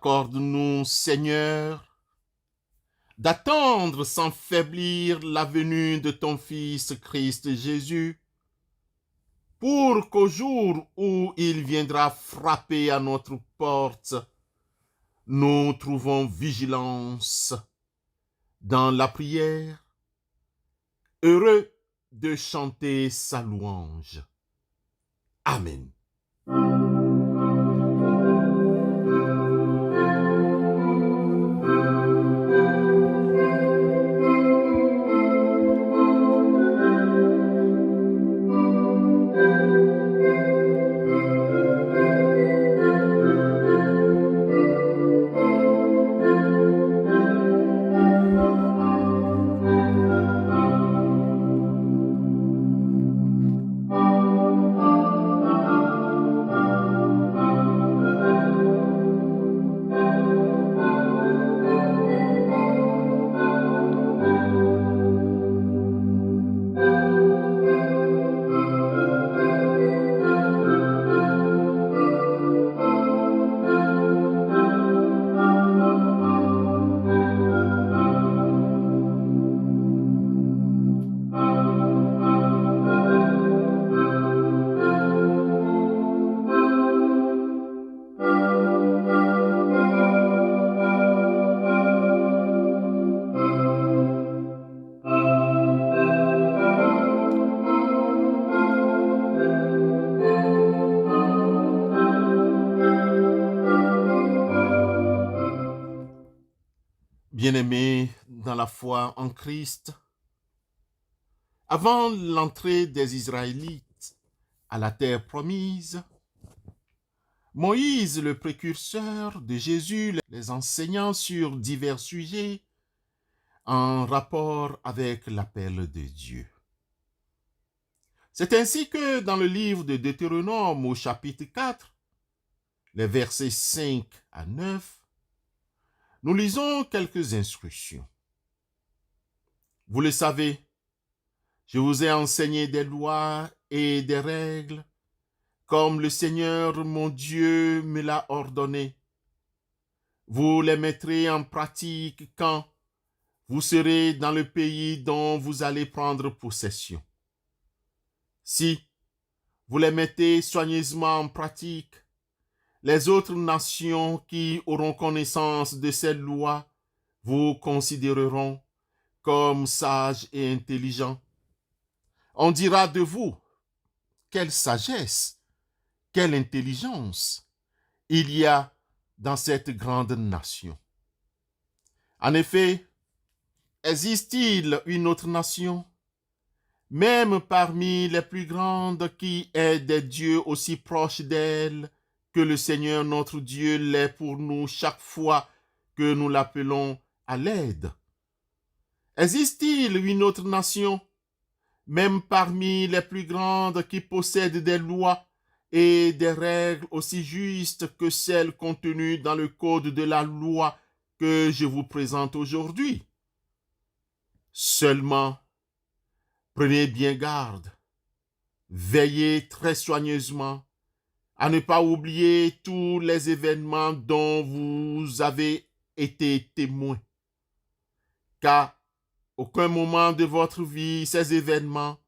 Accorde-nous, Seigneur, d'attendre sans faiblir la venue de ton Fils Christ Jésus, pour qu'au jour où il viendra frapper à notre porte, nous trouvons vigilance dans la prière, heureux de chanter sa louange. Amen. Bien-aimés dans la foi en Christ, avant l'entrée des Israélites à la terre promise, Moïse, le précurseur de Jésus, les enseignant sur divers sujets en rapport avec l'appel de Dieu. C'est ainsi que dans le livre de Deutéronome au chapitre 4, les versets 5 à 9, nous lisons quelques instructions. Vous le savez, je vous ai enseigné des lois et des règles, comme le Seigneur mon Dieu me l'a ordonné. Vous les mettrez en pratique quand vous serez dans le pays dont vous allez prendre possession. Si vous les mettez soigneusement en pratique, les autres nations qui auront connaissance de ces lois vous considéreront comme sages et intelligents. On dira de vous, quelle sagesse, quelle intelligence il y a dans cette grande nation. En effet, existe-t-il une autre nation, même parmi les plus grandes, qui ait des dieux aussi proches d'elle que le Seigneur notre Dieu l'est pour nous chaque fois que nous l'appelons à l'aide? Existe-t-il une autre nation, même parmi les plus grandes, qui possède des lois et des règles aussi justes que celles contenues dans le code de la loi que je vous présente aujourd'hui? Seulement, prenez bien garde, veillez très soigneusement à ne pas oublier tous les événements dont vous avez été témoins, car aucun moment de votre vie, ces événements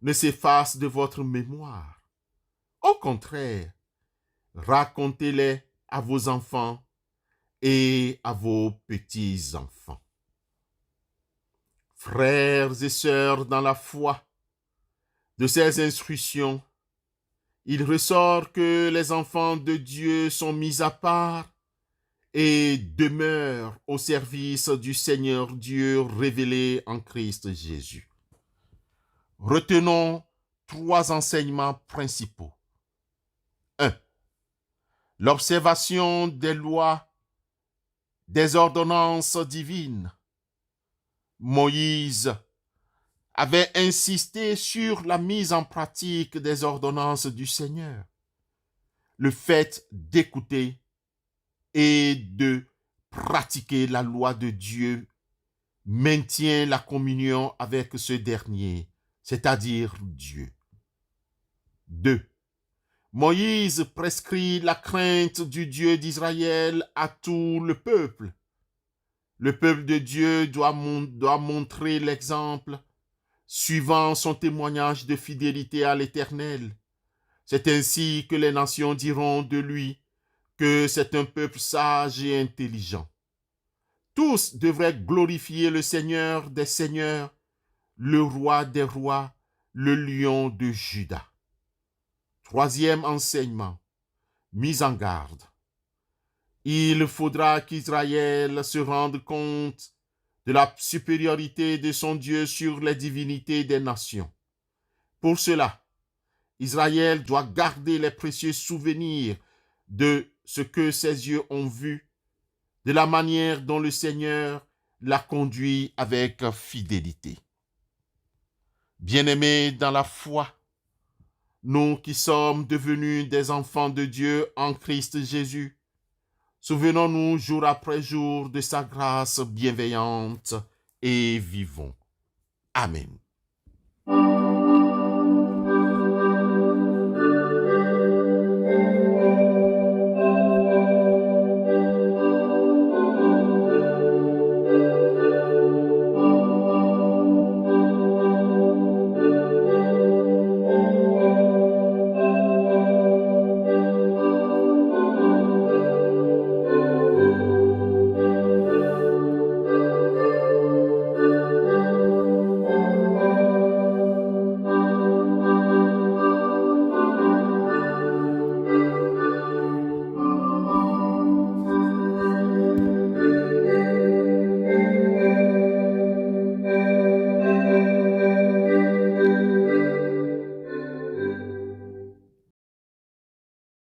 ne s'effacent de votre mémoire. Au contraire, racontez-les à vos enfants et à vos petits-enfants. Frères et sœurs dans la foi, de ces instructions, il ressort que les enfants de Dieu sont mis à part et demeurent au service du Seigneur Dieu révélé en Christ Jésus. Retenons 3 enseignements principaux. 1. L'observation des lois, des ordonnances divines. Moïse avait insisté sur la mise en pratique des ordonnances du Seigneur. Le fait d'écouter et de pratiquer la loi de Dieu maintient la communion avec ce dernier, c'est-à-dire Dieu. 2. Moïse prescrit la crainte du Dieu d'Israël à tout le peuple. Le peuple de Dieu doit montrer l'exemple, suivant son témoignage de fidélité à l'Éternel. C'est ainsi que les nations diront de lui que c'est un peuple sage et intelligent. Tous devraient glorifier le Seigneur des Seigneurs, le Roi des Rois, le Lion de Juda. Troisième enseignement, mise en garde. Il faudra qu'Israël se rende compte de la supériorité de son Dieu sur les divinités des nations. Pour cela, Israël doit garder les précieux souvenirs de ce que ses yeux ont vu, de la manière dont le Seigneur l'a conduit avec fidélité. Bien-aimés dans la foi, nous qui sommes devenus des enfants de Dieu en Christ Jésus, souvenons-nous jour après jour de sa grâce bienveillante et vivons. Amen.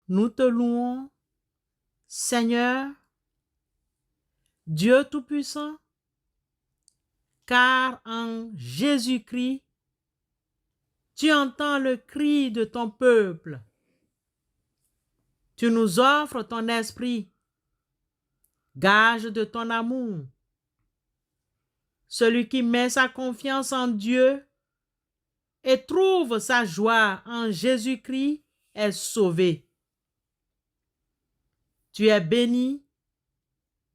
Nous te louons, Seigneur, Dieu Tout-Puissant, car en Jésus-Christ, tu entends le cri de ton peuple. Tu nous offres ton esprit, gage de ton amour. Celui qui met sa confiance en Dieu et trouve sa joie en Jésus-Christ est sauvé. Tu es béni,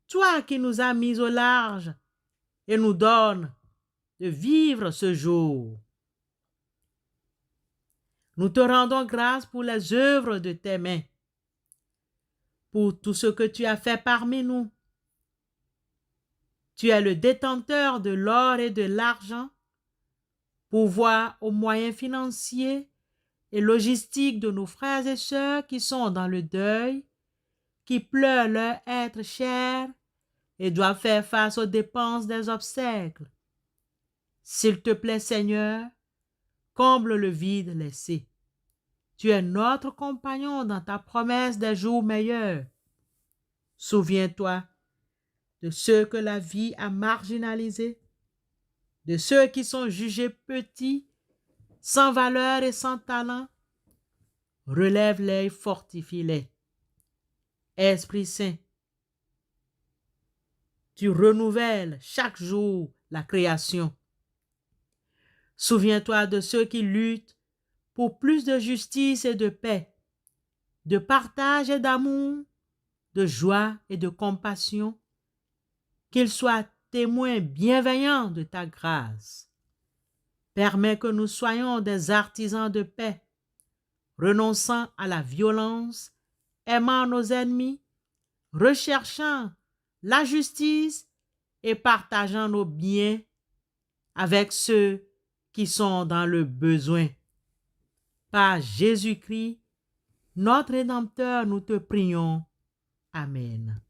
toi qui nous as mis au large et nous donnes de vivre ce jour. Nous te rendons grâce pour les œuvres de tes mains, pour tout ce que tu as fait parmi nous. Tu es le détenteur de l'or et de l'argent, pourvoir aux moyens financiers et logistiques de nos frères et sœurs qui sont dans le deuil, qui pleurent leur être cher et doivent faire face aux dépenses des obsèques. S'il te plaît, Seigneur, comble le vide laissé. Tu es notre compagnon dans ta promesse des jours meilleurs. Souviens-toi de ceux que la vie a marginalisés, de ceux qui sont jugés petits, sans valeur et sans talent. Relève-les et fortifie-les. Esprit Saint, tu renouvelles chaque jour la création. Souviens-toi de ceux qui luttent pour plus de justice et de paix, de partage et d'amour, de joie et de compassion, qu'ils soient témoins bienveillants de ta grâce. Permets que nous soyons des artisans de paix, renonçant à la violence, aimant nos ennemis, recherchant la justice et partageant nos biens avec ceux qui sont dans le besoin. Par Jésus-Christ, notre Rédempteur, nous te prions. Amen.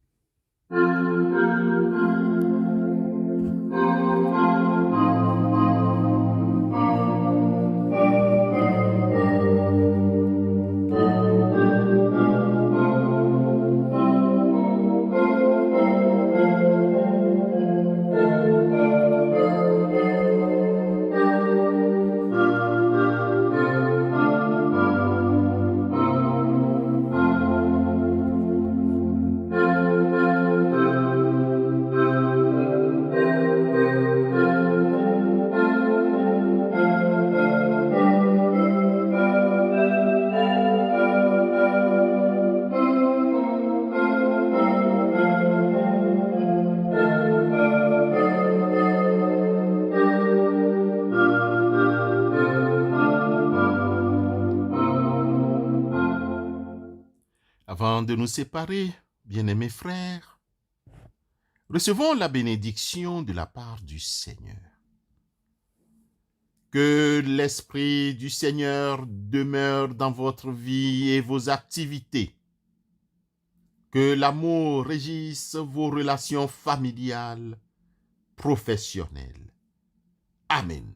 Avant de nous séparer, bien-aimés frères, recevons la bénédiction de la part du Seigneur. Que l'Esprit du Seigneur demeure dans votre vie et vos activités. Que l'amour régisse vos relations familiales, professionnelles. Amen.